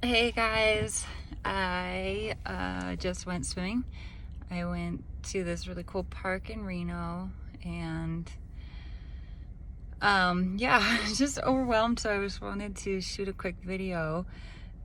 Hey guys, I just went swimming. I went to this really cool park in Reno and yeah, just overwhelmed. So I just wanted to shoot a quick video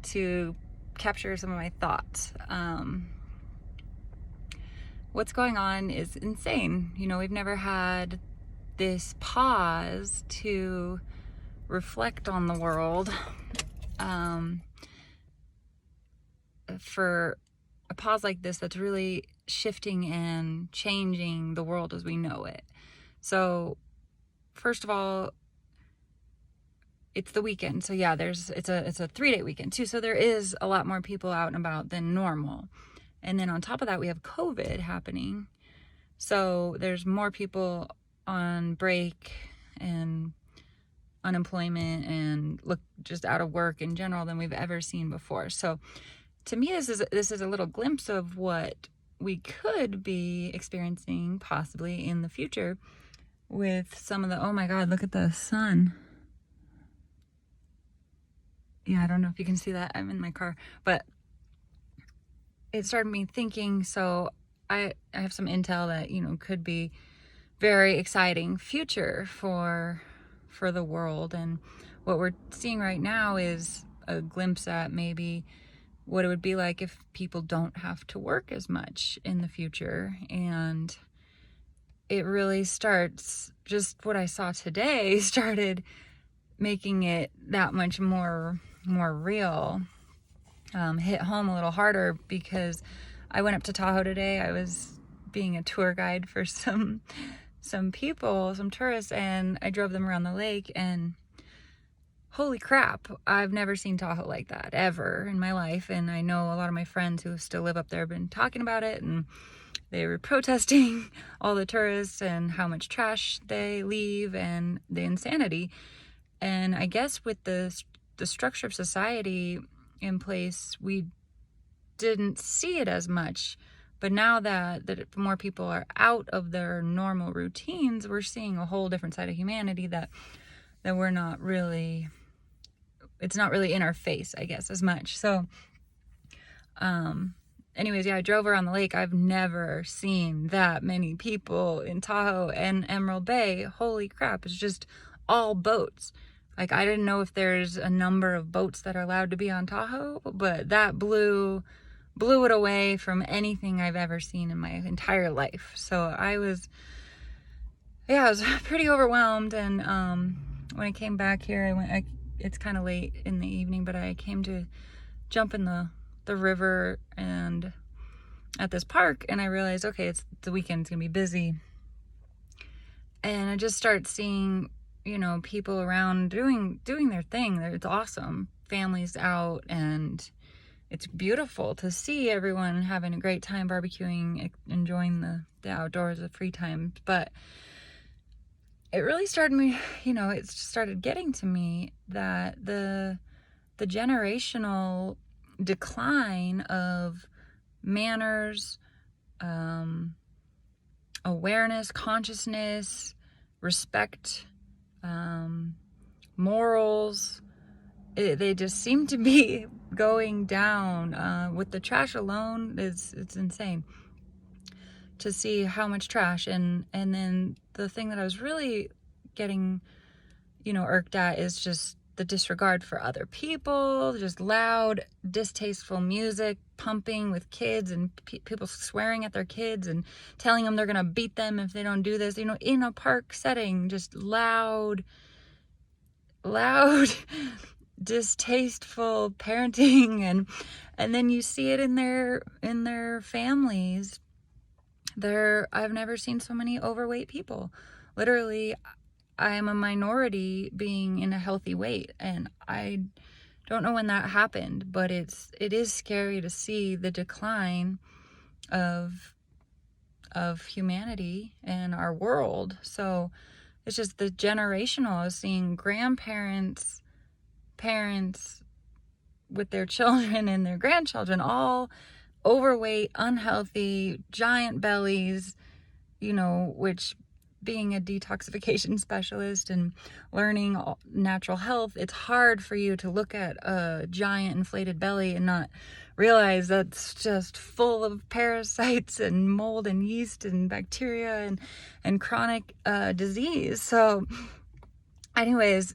to capture some of my thoughts. What's going on is insane. We've never had this pause to reflect on the world. For a pause like this that's really shifting and changing the world as we know it. So first of all, it's the weekend. So yeah, it's a 3-day weekend too. So there is a lot more people out and about than normal. And then on top of that, we have COVID happening. So there's more people on break and unemployment and just out of work in general than we've ever seen before. So to me, this is a little glimpse of what we could be experiencing possibly in the future with some of the, oh my God, look at the sun. Yeah, I don't know if you can see that. I'm in my car, but it started me thinking. So I have some intel that, could be very exciting future for the world. And what we're seeing right now is a glimpse at maybe what it would be like if people don't have to work as much in the future. And it really starts, just what I saw today started making it that much more real. Hit home a little harder because I went up to Tahoe today. I was being a tour guide for some people, some tourists, and I drove them around the lake, and holy crap, I've never seen Tahoe like that ever in my life. And I know a lot of my friends who still live up there have been talking about it, and they were protesting all the tourists and how much trash they leave and the insanity. And I guess with the structure of society in place, we didn't see it as much. But now that more people are out of their normal routines, we're seeing a whole different side of humanity that we're not really, it's not really in our face, I guess, as much. So anyways, yeah, I drove around the lake. I've never seen that many people in Tahoe and Emerald Bay. Holy crap, it's just all boats. Like, I didn't know if there's a number of boats that are allowed to be on Tahoe, but that blew it away from anything I've ever seen in my entire life. So I was pretty overwhelmed. And when I came back here, it's kind of late in the evening, but I came to jump in the river and at this park, and I realized, okay, it's the weekend, it's gonna be busy. And I just start seeing, people around doing their thing. It's awesome. Families out, and it's beautiful to see everyone having a great time barbecuing, enjoying the outdoors, the free time. But it really it started getting to me that the generational decline of manners, awareness, consciousness, respect, morals, they just seem to be going down. With the trash alone, it's insane to see how much trash. And then the thing that I was really getting, irked at is just the disregard for other people, just loud, distasteful music pumping with kids, and people swearing at their kids and telling them they're going to beat them if they don't do this, in a park setting, just loud, distasteful parenting. And then you see it in their families. I've never seen so many overweight people. Literally, I am a minority being in a healthy weight, and I don't know when that happened, but it is scary to see the decline of humanity and our world. So it's just the generational. I was seeing grandparents, parents with their children and their grandchildren, all overweight, unhealthy, giant bellies, which being a detoxification specialist and learning natural health, it's hard for you to look at a giant inflated belly and not realize that's just full of parasites and mold and yeast and bacteria and chronic disease. So anyways,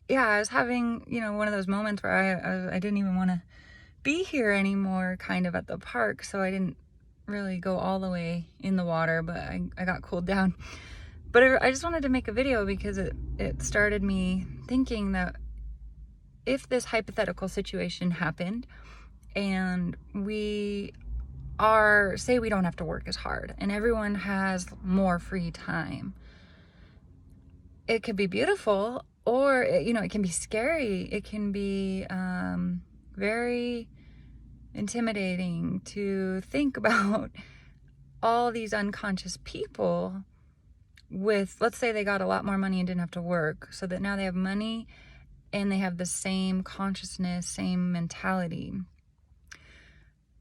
yeah, I was having, one of those moments where I didn't even want to be here anymore, kind of at the park. So I didn't really go all the way in the water, but I got cooled down. But I just wanted to make a video because it started me thinking that if this hypothetical situation happened and we say we don't have to work as hard and everyone has more free time, it could be beautiful, or it can be scary. It can be very intimidating to think about all these unconscious people with, let's say they got a lot more money and didn't have to work, so that now they have money and they have the same consciousness, same mentality.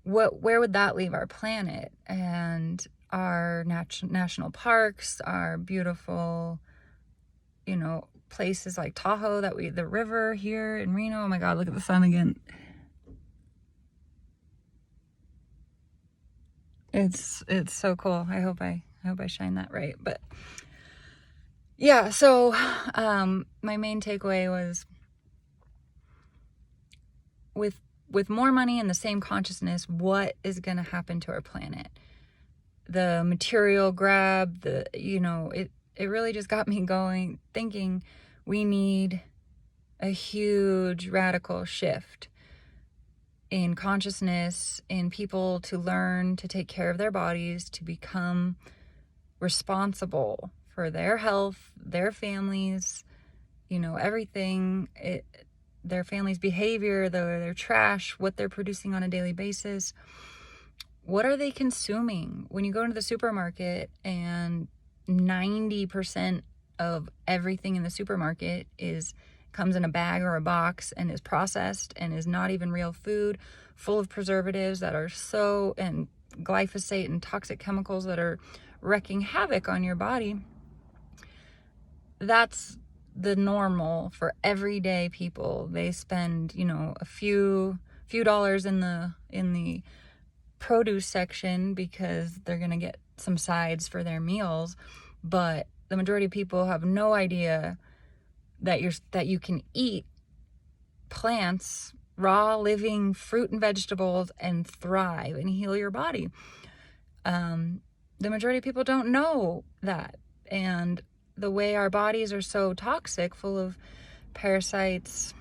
Where would that leave our planet and our national parks, our beautiful, places like Tahoe, the river here in Reno? Oh my God, look at the sun again. It's so cool. I hope I shine that right. But yeah, so my main takeaway was with more money and the same consciousness, what is going to happen to our planet? The material grab, it really just got me going, thinking we need a huge radical shift in consciousness, in people to learn to take care of their bodies, to become responsible for their health, their families, everything, their family's behavior, their trash, what they're producing on a daily basis. What are they consuming? When you go into the supermarket and 90% of everything in the supermarket comes in a bag or a box and is processed and is not even real food, full of preservatives that are and glyphosate and toxic chemicals that are wreaking havoc on your body. That's the normal for everyday people. They spend, a few dollars in the produce section because they're going to get some sides for their meals, but the majority of people have no idea that you can eat plants, raw living fruit and vegetables, and thrive and heal your body. The majority of people don't know that. And the way our bodies are so toxic, full of parasites,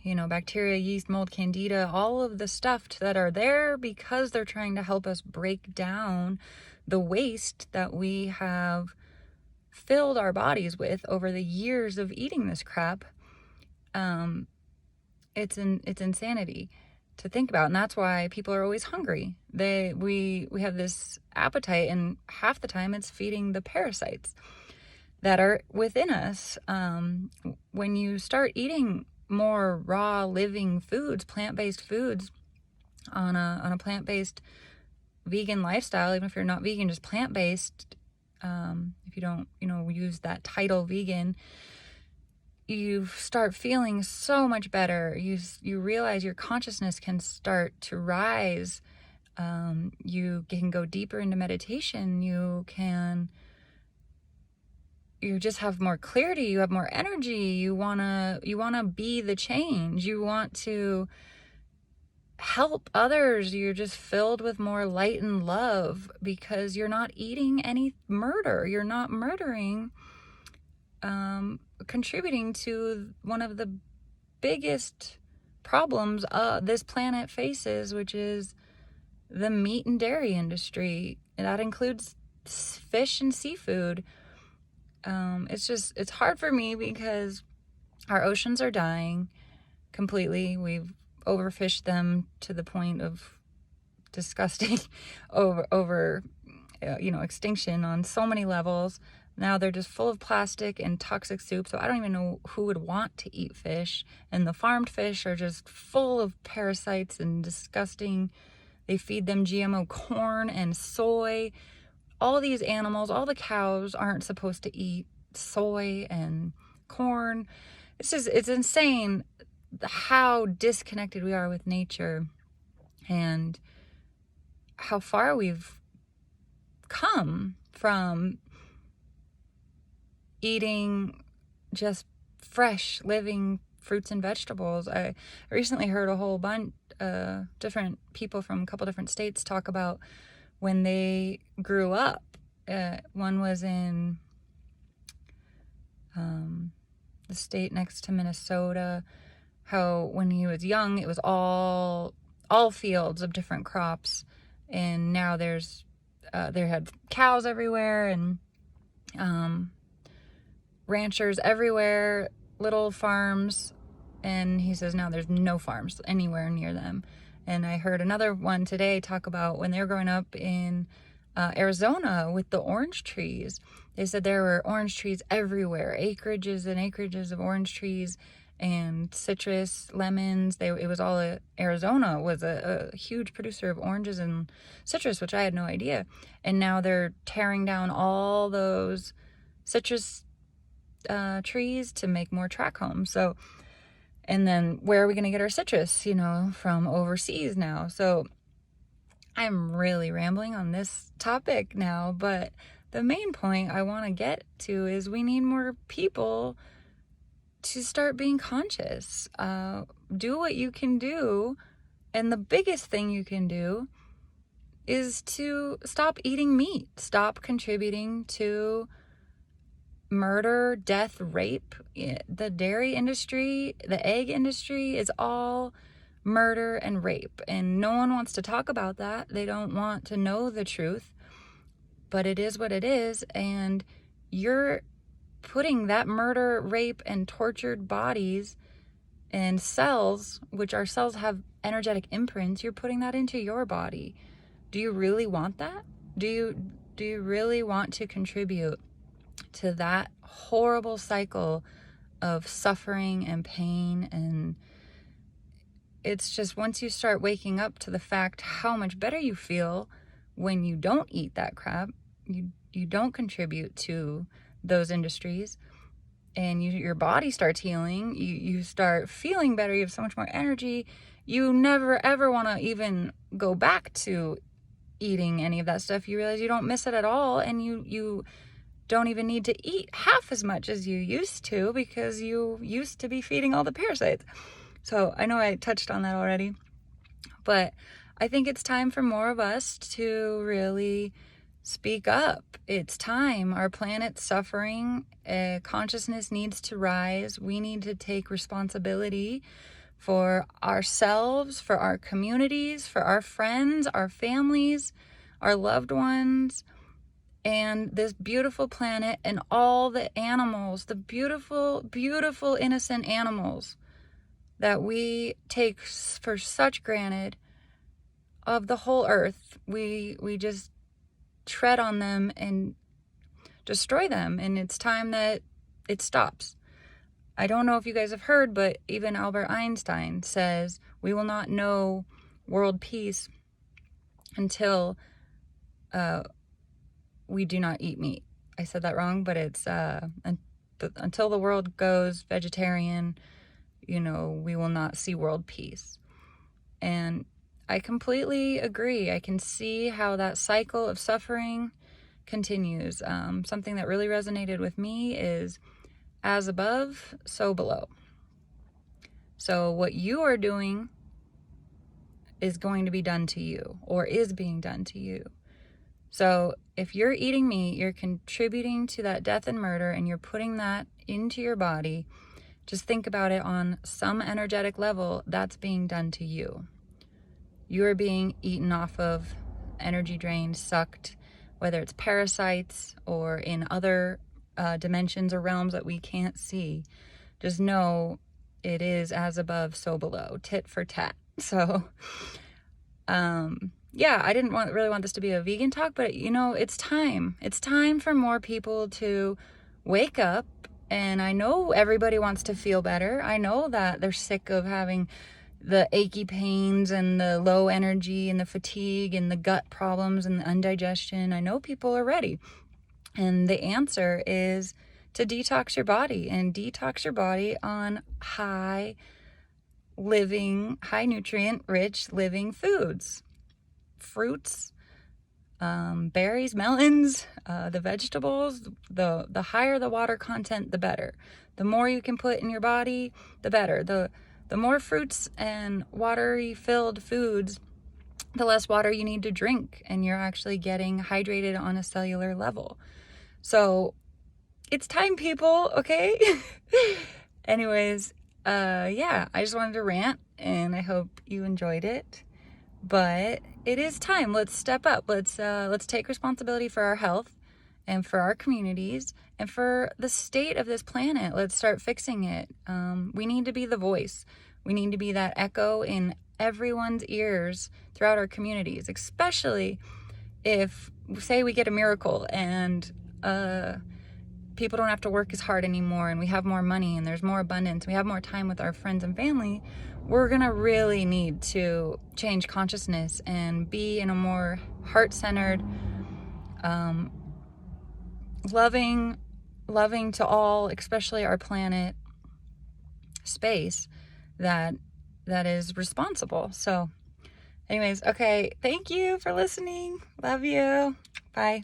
bacteria, yeast, mold, candida, all of the stuff that are there because they're trying to help us break down the waste that we have filled our bodies with over the years of eating this crap. It's insanity to think about, and that's why people are always hungry. We have this appetite, and half the time it's feeding the parasites that are within us. When you start eating more raw living foods, plant-based foods, on a plant-based vegan lifestyle, even if you're not vegan, just plant-based, if you don't use that title vegan, you start feeling so much better. You realize your consciousness can start to rise. You can go deeper into meditation. You just have more clarity. You have more energy. You wanna be the change. You want to help others. You're just filled with more light and love because you're not eating any murder. You're not murdering, contributing to one of the biggest problems this planet faces, which is the meat and dairy industry. And that includes fish and seafood. It's hard for me because our oceans are dying completely. We've overfished them to the point of disgusting over extinction on so many levels. Now they're just full of plastic and toxic soup, so I don't even know who would want to eat fish. And the farmed fish are just full of parasites and disgusting. They feed them GMO corn and soy, all these animals, all the cows aren't supposed to eat soy and corn. It's insane how disconnected we are with nature and how far we've come from eating just fresh, living fruits and vegetables. I recently heard a whole bunch different people from a couple different states talk about when they grew up. One was in the state next to Minnesota, how when he was young it was all fields of different crops, and now there had cows everywhere and ranchers everywhere, little farms, and he says now there's no farms anywhere near them. And I heard another one today talk about when they were growing up in Arizona with the orange trees. They said there were orange trees everywhere, acreages and acreages of orange trees and citrus, lemons. It was all Arizona was a huge producer of oranges and citrus, which I had no idea. And now they're tearing down all those citrus trees to make more tract homes. So, and then where are we going to get our citrus, from overseas now? So I'm really rambling on this topic now, but the main point I want to get to is we need more people to start being conscious. Do what you can do. And the biggest thing you can do is to stop eating meat, stop contributing to murder, death, rape. The dairy industry, the egg industry is all murder and rape, and no one wants to talk about that. They don't want to know the truth, but it is what it is. And you're putting that murder, rape, and tortured bodies and cells, which our cells have energetic imprints, you're putting that into your body. Do you really want that? Do you really want to contribute to that horrible cycle of suffering and pain? And it's just, once you start waking up to the fact how much better you feel when you don't eat that crap, you don't contribute to those industries, and your body starts healing, you start feeling better, you have so much more energy, you never ever want to even go back to eating any of that stuff. You realize you don't miss it at all, and you don't even need to eat half as much as you used to, because you used to be feeding all the parasites. So I know I touched on that already, but I think it's time for more of us to really speak up. It's time. Our planet's suffering. Consciousness needs to rise. We need to take responsibility for ourselves, for our communities, for our friends, our families, our loved ones, and this beautiful planet, and all the animals, the beautiful, beautiful, innocent animals that we take for such granted of the whole earth. We just tread on them and destroy them, and it's time that it stops. I don't know if you guys have heard, but even Albert Einstein says we will not know world peace until we do not eat meat. I said that wrong, but it's until the world goes vegetarian, we will not see world peace. And I completely agree. I can see how that cycle of suffering continues. Something that really resonated with me is as above, so below. So what you are doing is going to be done to you, or is being done to you. So if you're eating meat, you're contributing to that death and murder, and you're putting that into your body. Just think about it on some energetic level. That's being done to you. You are being eaten off of, energy drained, sucked, whether it's parasites or in other dimensions or realms that we can't see. Just know it is as above, so below, tit for tat. So, yeah, I didn't really want this to be a vegan talk, but it's time. It's time for more people to wake up. And I know everybody wants to feel better. I know that they're sick of having the achy pains and the low energy and the fatigue and the gut problems and the indigestion. I know people are ready. And the answer is to detox your body, and detox your body on high nutrient rich living foods, fruits, berries, melons, the vegetables. The higher the water content, the better. The more you can put in your body, the better. The more fruits and watery filled foods, the less water you need to drink, and you're actually getting hydrated on a cellular level. So it's time, people, okay? Anyways, yeah, I just wanted to rant, and I hope you enjoyed it. But it is time. Let's step up. Let's take responsibility for our health and for our communities and for the state of this planet. Let's start fixing it. We need to be the voice. We need to be that echo in everyone's ears throughout our communities, especially if, say, we get a miracle and people don't have to work as hard anymore, and we have more money, and there's more abundance, we have more time with our friends and family. We're gonna really need to change consciousness and be in a more heart-centered, loving to all, especially our planet, space that is responsible. So anyways, okay, thank you for listening. Love you. Bye.